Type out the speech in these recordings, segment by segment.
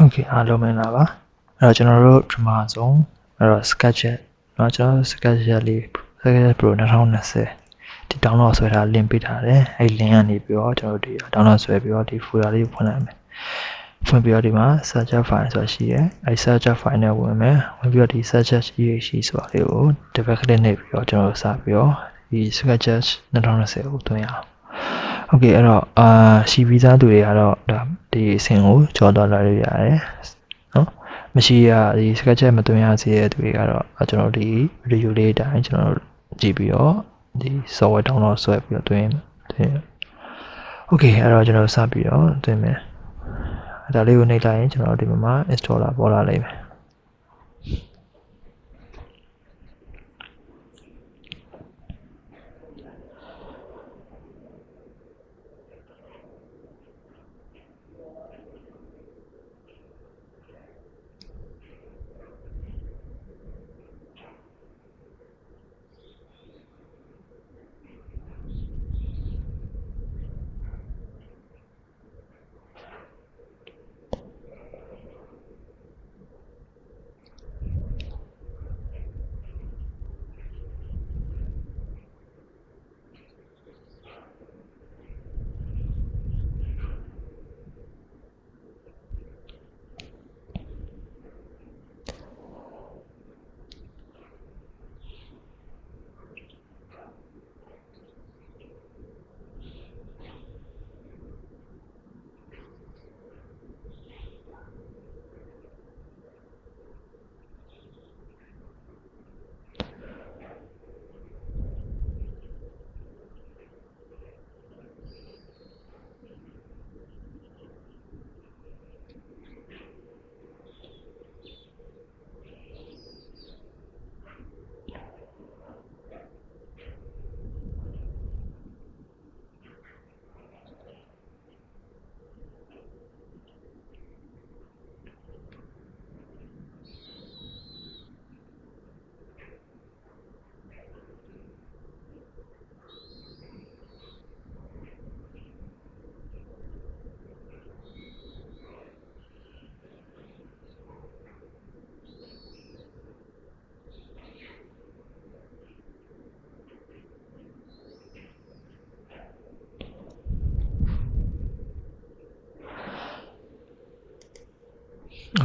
Okay အားလုံးမင်္ဂလာပါအဲ့တော့ကျွန်တော်တို့ပထမဆုံးအဲ့တော့ Sketchup เนาะကျွန်တော်တို့ Sketchup လေး Sketchup Pro 2020ဒီ download ဆွဲထား link ပေးထားတယ်အဲ့ link ကနေပြီးတော့ကျွန်တော်တို့ဒီ download ဆွဲပြီးတော့ဒီ folder လေးကိုဖွင့်လိုက်မယ်ဖွင့်ပြီးတော့ဒီမှာ Sketchup file ဆိုတာရှိတယ်အဲ့ Sketchup file နဲ့ဝင်မယ်ဝင်ပြီးတော့ဒီ Sketchup ရှိဆိုတာလေးကို double click နဲ့ပြီးတော့ကျွန်တော်တို့စပြီးတော့ဒီ Sketchup 2020ကိုသွင်းရအောင်Okay အဲ့တော့ရှိပြီးသားသူတွေကတော့ဒါဒီအဆင့်ကိုကြော်သွားလာလို့ရတယ်နော်မရှိရဒီ Sketchup မသွင်းရစေတဲ့သူတွေကတော့ကျွန်တော်ဒီ video လေးအတိုင်းကျွန်တော်ကြည့်ပြီးတော့ဒီ software download ဆွဲပြီးတော့သွင်း Okay အဲ့တော့ကျွန်တော်စပြီးတော့သွင်းမယ်ဒါလေးကိုနှိပ်လိုက်ရင်ကျွန်တော်ဒီမှာ installer ပေါ်လာလိမ့်မယ်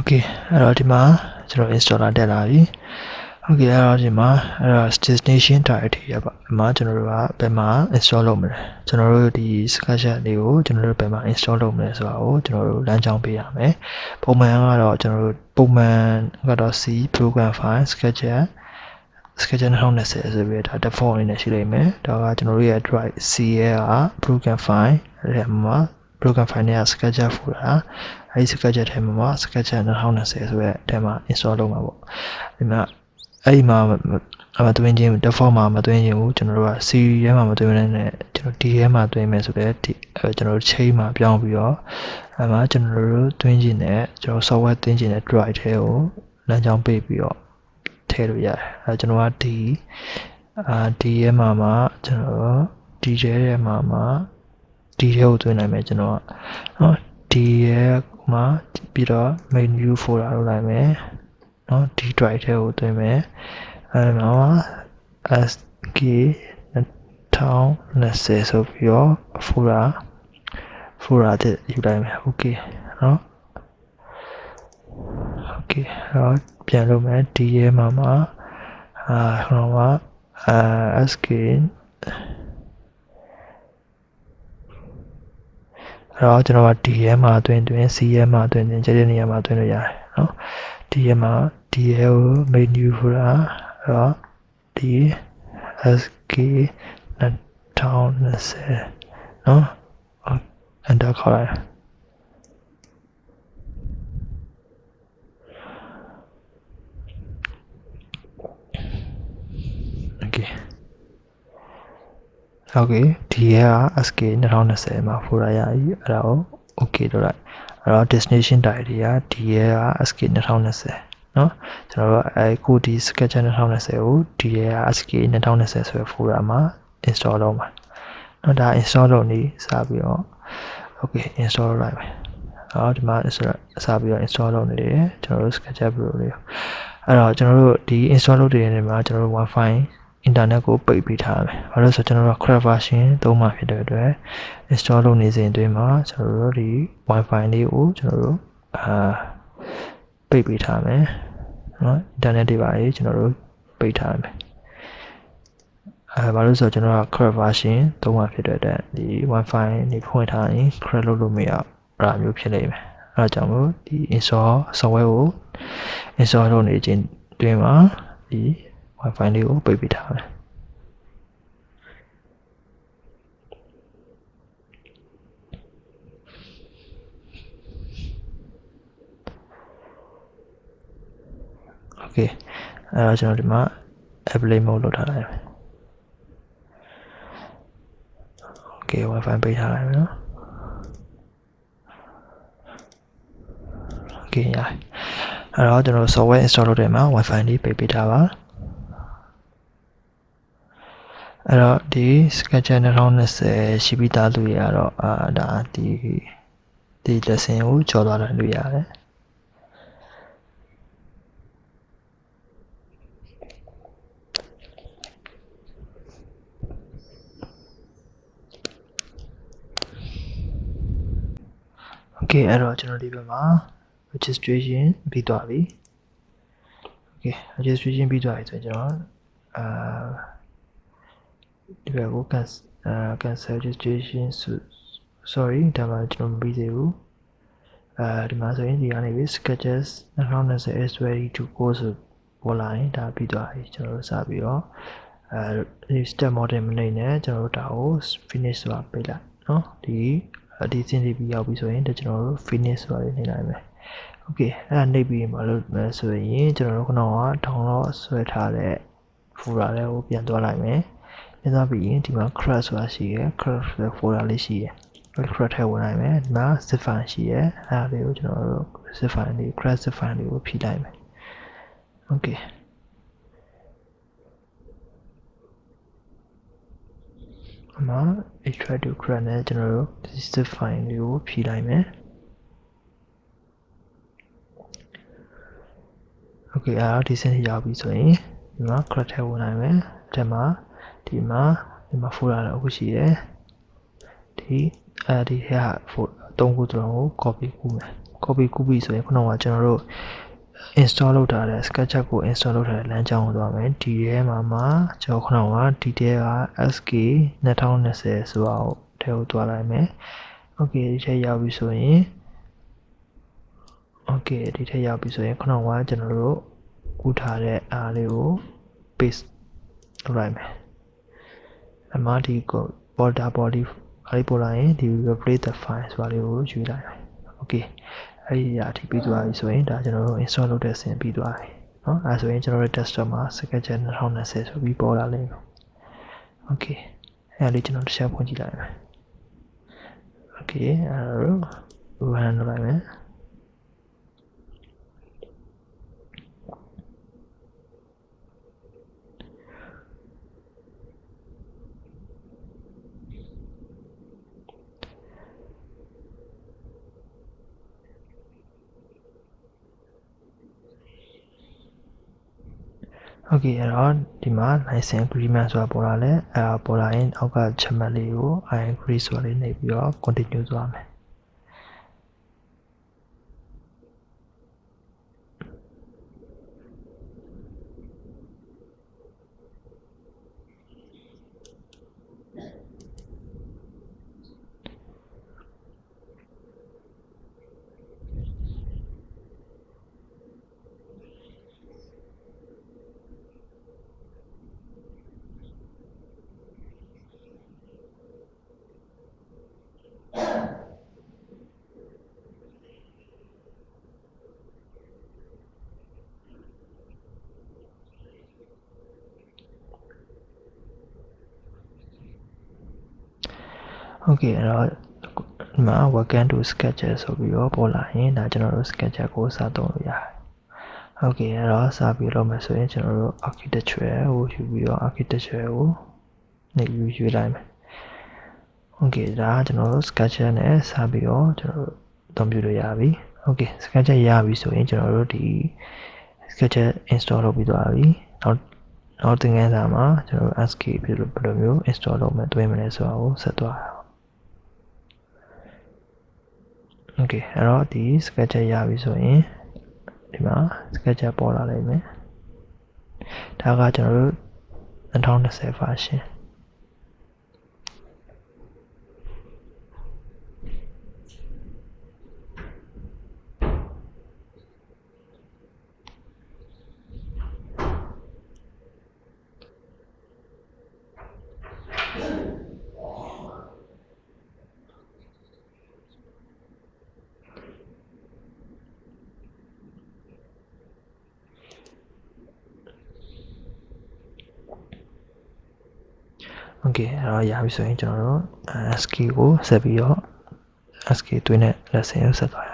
Okay အဲ့တော့ဒီမှာကျွန်တော် installer တက်လာပြီ Okay အဲ့တော့ဒီမှာအဲ့တော့ destination directory ရပါဒီမှာကျွန်တော်တို့ကဘယ်မှာ install လုပ်မလဲကျွန်တော်တို့ဒီ Sketchup လေးကိုကျွန်တော်တို့ဘယ်မှာ install လုပ်မလဲဆိုတာကိုကျွန်တော်တို့လမ်းကြောင်းပေးရမယ်ပုံမှန်ကတော့ကျွန်တော်တို့ပုံမှန်ကတော့ C program file Sketchup 2020ဆိုပြီးတော့ default အနေနဲ့ရှိလိမ့်မယ်ဒါကကျွန်တော်တို့ရဲ့ drive C ရဲ့က program file အဲ့ဒီမှာ program file နဲ့ Sketchup folder အဲဒီ Sketchup ထဲမှာ Sketchup 2020ဆိုတဲ့အထဲမှာ install လုပ်မှာပေါ့ဒီမှာအဲ့ဒီမှာမသွင်းခြင်း default မှာမသွင်းခြင်းကိုကျွန်တော်တို့က C ထဲမှာမသွင်းနဲ့ကျွန်တော် D ထဲမှာသွင်းမယ်ဆိုတဲ့ကျွန်တော်တို့ chain မှာပြောင်းပြီးတော့အဲ့မှာကျွန်တော်တို့သွင်းခြင်းနဲ့ကျွန်တော် software သွင်းခြင်းနဲ့ drive ထဲကိုလမ်းကြောင်းပေးပြီးတော့ထည့်လို့ရတယ်အဲကျွန်တော်ကD ထဲမှာကျွန်တော် D ထဲမှာ D ထဲကိုသွင်းနိုင်မယ်ကျွန်တော်ကနော် D ထဲမှာပြီးတော့ menu folder လုပ်လိုက်မယ်နော် D drive ထဲကိုသွင်းမယ်အဲမှာ SK 2020ဆိုပြီးတော့ folder တဲ့ယူလိုက်မယ် Okay နော် Okay တော့ပြန်လုပ်မယ် D ထဲမှာကျွန်တော်ကSK အဲ့တော့ကျွန်တော်က D ထဲမှာသွင်း C ထဲမှာသွင်းကျတဲ့နေရာမှာသွင်းလို့ရတယ်နော် D ထဲမှာ D ထဲကို menu folder အဲ့တော့ D SK 2020နော် enter ခေါ်လိုက်Okay ဒီက SK 2020မှာ folder ရပြီအဲ့ဒါကို Okay လုပ်လိုက်အဲ့တော့ destination directory ကဒီက SK 2020နော်ကျွန်တော်တို့အခုဒီ Sketchup 2020ကိုဒီက SK 2020ဆိုတဲ့ folder မှာ install လုပ်မှာနော်ဒါ install လုပ်နေစပြီးတော့ Okay install လုပ်လိုက်မယ် ဒီမှာဆိုတော့စပြီးတော့ install လုပ်နေတယ်ကျွန်တော်တို့ Sketchup Pro လေးအဲ့တော့ကျွန်တော်တို့ဒီ install လုပ်တဲ့နေရာမှာကျွန်တော်တို့ Wi-Fi internet ကိုပိတ်ပေးထားမယ်ဘာလို့ဆိုကျွန်တော်တို့ crack version သုံးမှဖြစ်တဲ့အတွက် install လုပ်နေစဉ်အတွင်းမှာကျွန်တော်တို့ဒီ Wi-Fi လေးကိုကျွန်တော်တို့ပိတ်ပေးထားမယ်နော် internet တွေပါရေးကျွန်တော်တို့ပိတ်ထားမယ်ဘာလို့ဆိုကျွန်တော်က crack version သုံးမှဖြစ်တဲ့အတွက်ဒီ Wi-Fi နေဖွင့်ထားရင် crack လုပ်လို့မရအဲ့လိုမျိုးဖြစ်နေမယ်အဲ့ဒါကြောင့်မို့ဒီ install software ကို install လုပ်နေခြင်းတွင်မှာဒီ Wi-Fi လေးကိုပိတ်ပေးထားမယ်โอเคအဲ့တော့ကျွန်တော်ဒီမှာ airplane mode လုပ်ထားလိုက်မယ်โอเค Wi-Fi ပိတ်ထားလိုက်မယ်နော်โอเคရတယ်အဲ့တော့ကျွန်တော် software install လုပ်တဲ့မှာ Wi-Fi လေးပိတ်ပေးထားပါအဲ့တော့ဒီ Sketchup 2020ရှိပြီးသားလူတွေကတော့ဒါဒီ lesson ကိုကြော်သွားတယ်လို့ရတယ်โอเคအဲ့တော့ကျွန်တော်ဒီဘက်မှာ registration ပြီးသွားပြီโอเค registration ပြီးသွားပြီဆိုကျွန်တော်ဒီဘက်ကို cancel registration sorry ဒါမှကျွန်တော်မပြီးသေးဘူးဒီမှာဆိုရင်ဒီကနေပြီး sketches 2020 is ready to go ဆိုပေါ်လာရင်ဒါပြီးသွားပြီကျွန်တော်တို့စပြီးတော့step model မနေနဲ့ကျွန်တော်တို့ဒါကို finish ဆိုတာပေးလိုက်เนาะဒီစင်းစီပြီးရောက်ပြီဆိုရင်ကျွန်တော်တို့ finish ဆိုတာနေလိုက်မယ်โอเคအဲ့ဒါနှိပ်ပြီးမှလို့ဆိုရင်ကျွန်တော်တို့ခုနက download ဆွဲထားတဲ့ folder လေးကိုပြန်သွားလိုက်မယ်ပြန်သွားပြီးရင်ဒီမှာ crash ဆိုတာရှိရယ် crash folder လေးရှိရယ် crash ထဲဝင်လိုက်မယ်ဒီမှာ zip file ရှိရယ်အဲ့ဒါလေးကိုကျွန်တော်တို့ zip file လေး crash zip file လေးကိုဖြည့်လိုက်မယ်โอเคအမှ extract to crash နဲ့ကျွန်တော်တို့ zip file လေးကိုဖြည့်လိုက်မယ်โอเคအဲ့တော့ဒီစင်းရောက်ပြီဆိုရင်ဒီမှာ crack ထဲဝင်လိုက်မယ်ဒီမှာ folder လေးအခုရှိရယ်ဒီထဲက 3ခုတုံးကို copy ကူးမယ် copy ကူးပြီဆိုရင်ခုနကကျွန်တော်တို့ install လုပ်ထားတဲ့ Sketchup ကို install လုပ်ထားတဲ့လမ်းကြောင်းကိုသွားမယ်ဒီထဲမှာကျွန်တော်ခုနကဒီထဲက SK 2020ဆိုတာကိုထဲကိုသွားလိုက်မယ်โอเคဒီထဲရောက်ပြီဆိုရင်โอเคဒီထဲရောက်ပြီဆိုရင်ခုနကကျွန်တော်တို့ကူးထားတဲ့အားလေးကို paste လုပ်လိုက်မယ်အမှဒီကို body အားလေးပို့လိုက်ရင်ဒီ replace the file ဆိုတာလေးကိုယူလိုက်မယ်โอเคအဲ့ဒီအထိပြီးသွားပြီဆိုရင်ဒါကျွန်တော်တို့ install လုပ်တဲ့ဆင်ပြီးသွားပြီเนาะအဲဆိုရင်ကျွန်တော်တို့ desktop မှာ Sketchup 2020ဆိုပြီးပေါ်လာလိမ့်မယ်โอเคအဲ့ဒါလေးကျွန်တော်တစ်ချက်ဖွင့်ကြည့်လိုက်မယ်โอเคအဲ့တော့ run လုပ်လိုက်မယ်โอเคအဲ့တော့ဒီမှာ license agreement ဆိုတာပေါ်လာလဲပေါ်လာရင်အောက်ကချက်မှတ်လေးကို I agree ဆိုတာလေးနှိပ်ပြီးတော့ continue သွားမယ်โอเคအဲ့တော့ဒီမှာ welcome to Sketchup ဆိုပြီးတော့ပေါ်လာရင်ဒါကျွန်တော်တို့ Sketchup ကိုစသုံးလို့ရတယ်โอเคအဲ့တော့စပြီးလုပ်မယ်ဆိုရင်ကျွန်တော်တို့ architecture ကိုယူပြီးတော့ architecture ကိုနေယူလိုက်မယ်โอเคဒါကျွန်တော်တို့ Sketchup နဲ့စပြီးတော့ကျွန်တော်တို့ သုံးပြုလို့ရပြီ okay Sketchup ရပြီဆိုရင်ကျွန်တော်တို့ဒီ Sketchup install လုပ်ပြီးသွားပြီနောက်သင်ခန်းစာမှာကျွန်တော်တို့ Enscape ဘယ်လိုမျိုး install လုပ်မယ်တွဲမလဲဆိုတာကိုဆက်သွားတာ okay အဲ့တော့ဒီ Sketchup ရပြီဆိုရင်ဒီမှာ Sketchup ပေါ်လာလိမ့်မယ်ဒါကကျွန်တော်တို့2020 version okay အဲ့တော့ရပြီဆိုရင်ကျွန်တော်တို့ Enscape ကိုဆက်ပြီးတော့ Enscape သွင်းတဲ့ lesson ကိုဆက်သွားရ